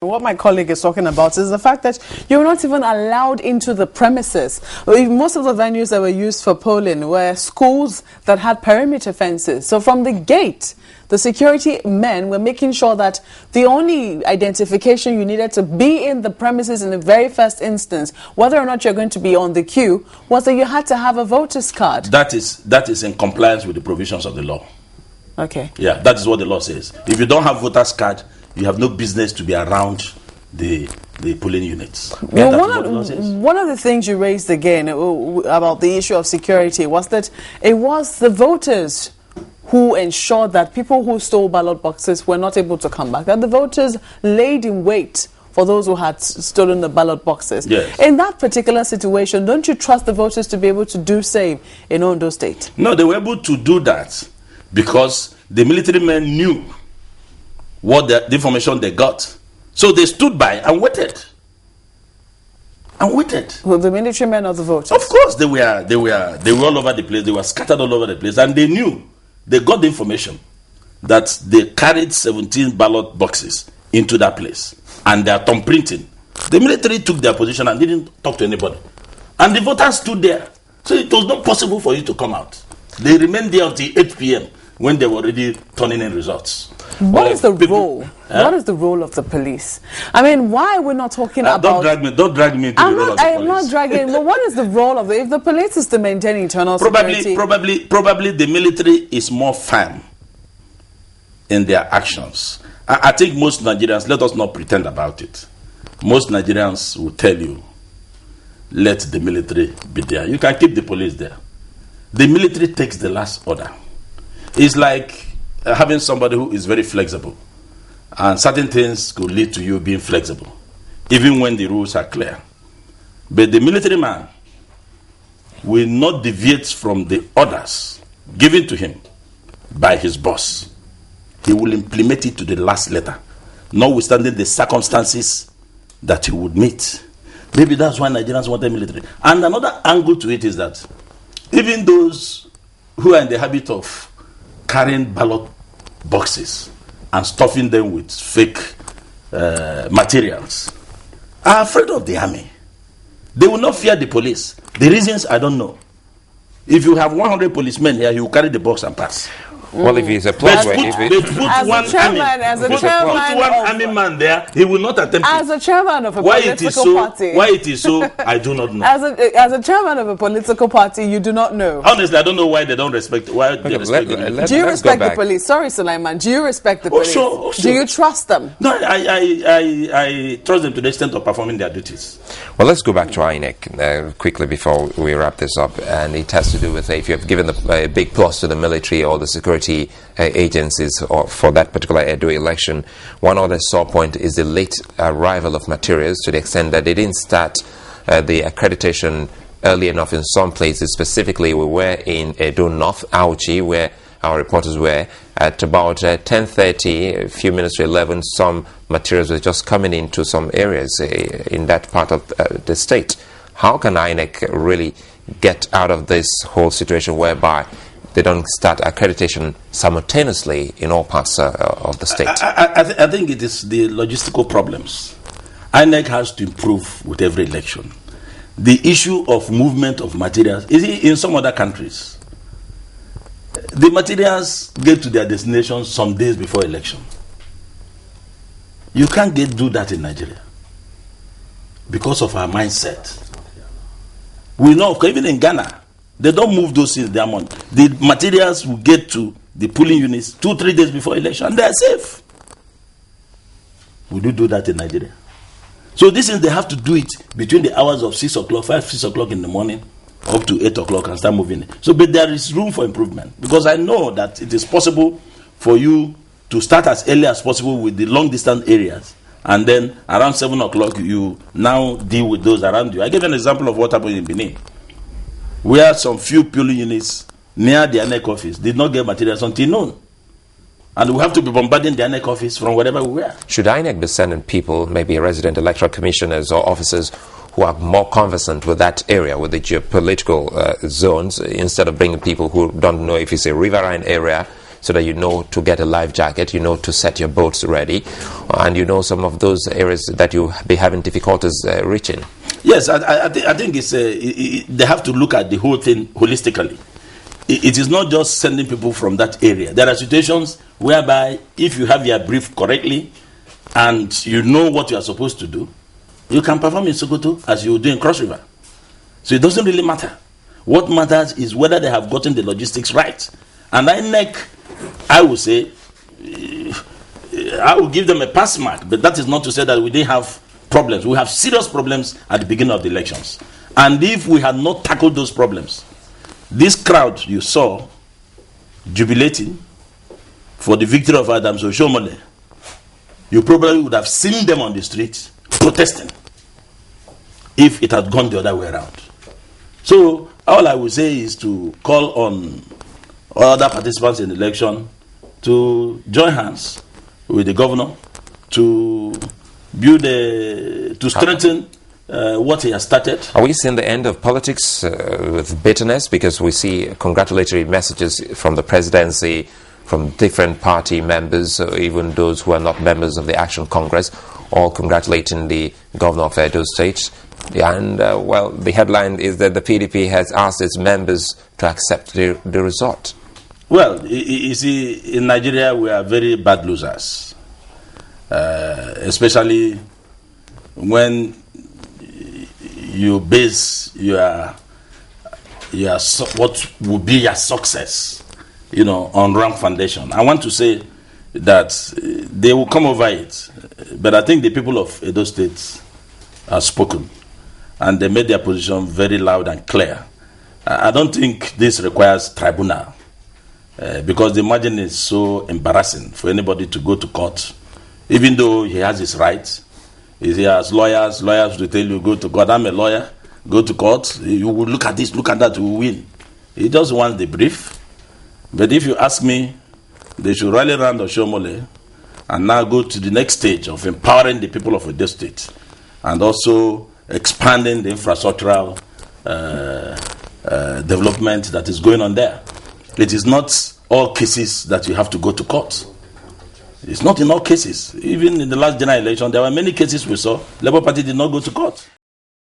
What my colleague is talking about is the fact that you're not even allowed into the premises. Most of the venues that were used for polling were schools that had perimeter fences. So from the gate, the security men were making sure that the only identification you needed to be in the premises in the very first instance, whether or not you're going to be on the queue, was that you had to have a voter's card. That is in compliance with the provisions of the law. Okay. Yeah, that is what the law says. If you don't have voter's card, you have no business to be around the polling units. Well, one of the things you raised again about the issue of security was that it was the voters who ensured that people who stole ballot boxes were not able to come back, that the voters laid in wait for those who had stolen the ballot boxes. Yes. In that particular situation, don't you trust the voters to be able to do same in Ondo State? No, they were able to do that because the military men knew what the information they got. So they stood by and waited. Well, the military men or the voters? Of course, they were all over the place. They were scattered all over the place. And they knew, they got the information that they carried 17 ballot boxes into that place. And they are thumbprinting. The military took their position and didn't talk to anybody. And the voters stood there. So it was not possible for you to come out. They remained there until 8 p.m. when they were already turning in results. What is the role? What is the role of the police? I mean, why are we not talking about... Don't drag me into the role of the police. I am not dragging... But what is the role of if the police is to maintain internal security? Probably the military is more firm in their actions. I think most Nigerians, let us not pretend about it. Most Nigerians will tell you, let the military be there. You can keep the police there. The military takes the last order. It's like having somebody who is very flexible, and certain things could lead to you being flexible, even when the rules are clear. But the military man will not deviate from the orders given to him by his boss. He will implement it to the last letter, notwithstanding the circumstances that he would meet. Maybe that's why Nigerians want the military. And another angle to it is that even those who are in the habit of carrying ballot boxes and stuffing them with fake materials are afraid of the army. They will not fear the police. The reasons, I don't know. If you have 100 policemen here, you will carry the box and pass. Well, if he's a plus, put one army man there, he will not attempt as a chairman of a political party. Why it is so, I do not know. As a chairman of a political party, you do not know. Honestly, I don't know why they don't respect. Why they respect the Do you respect the police? Sorry, Sulaiman. Do you respect the police? Sure. Do you trust them? No, I trust them to the extent of performing their duties. Well, let's go back to INEC quickly before we wrap this up, and it has to do with if you have given a big plus to the military or the security agencies for that particular Edo election. One other sore point is the late arrival of materials, to the extent that they didn't start the accreditation early enough in some places. Specifically, we were in Edo North, Auchi, where our reporters were at about 10:30, a few minutes to 11. Some materials were just coming into some areas in that part of the state. How can INEC really get out of this whole situation whereby they don't start accreditation simultaneously in all parts of the state? I think it is the logistical problems. INEC has to improve with every election. The issue of movement of materials is in some other countries. The materials get to their destination some days before election. You can't do that in Nigeria because of our mindset. We know, even in Ghana, they don't move those things their month. The materials will get to the polling units 2-3 days before election, and they are safe. We do that in Nigeria. So this is, they have to do it between the hours of 6 o'clock in the morning, up to 8 o'clock, and start moving. So, but there is room for improvement, because I know that it is possible for you to start as early as possible with the long distance areas, and then around 7 o'clock you now deal with those around you. I give an example of what happened in Benin, where some few polling units near the INEC office did not get materials until noon. And we have to be bombarding the INEC office from wherever we were. Should INEC be sending people, maybe resident electoral commissioners or officers, who are more conversant with that area, with the geopolitical zones, instead of bringing people who don't know if it's a riverine area so that you know to get a life jacket, you know to set your boats ready, and you know some of those areas that you be having difficulties reaching. Yes, I think it's they have to look at the whole thing holistically. It is not just sending people from that area. There are situations whereby if you have your brief correctly and you know what you are supposed to do, you can perform in Sokoto as you do in Cross River. So it doesn't really matter. What matters is whether they have gotten the logistics right. And INEC, I would say, I will give them a pass mark, but that is not to say that we didn't have problems. We have serious problems at the beginning of the elections. And if we had not tackled those problems, this crowd you saw jubilating for the victory of Adams Oshomole, you probably would have seen them on the streets protesting if it had gone the other way around. So all I would say is to call on other participants in the election to join hands with the governor to build to strengthen what he has started. Are we seeing the end of politics with bitterness? Because we see congratulatory messages from the presidency, from different party members, even those who are not members of the Action Congress, all congratulating the governor of Edo State. And, well, the headline is that the PDP has asked its members to accept the result. Well, you see, in Nigeria, we are very bad losers, especially when you base your what would be your success, on wrong foundation. I want to say that they will come over it, but I think the people of Edo State have spoken, and they made their position very loud and clear. I don't think this requires tribunal, because the margin is so embarrassing for anybody to go to court, even though he has his rights. He has lawyers will tell you, go to court. I'm a lawyer, go to court. You will look at this, look at that, you will win. He just wants the brief. But if you ask me, they should rally around Oshomole and now go to the next stage of empowering the people of Edo State and also expanding the infrastructural development that is going on there. It is not all cases that you have to go to court. It's not in all cases. Even in the last general election, there were many cases we saw. Labour Party did not go to court.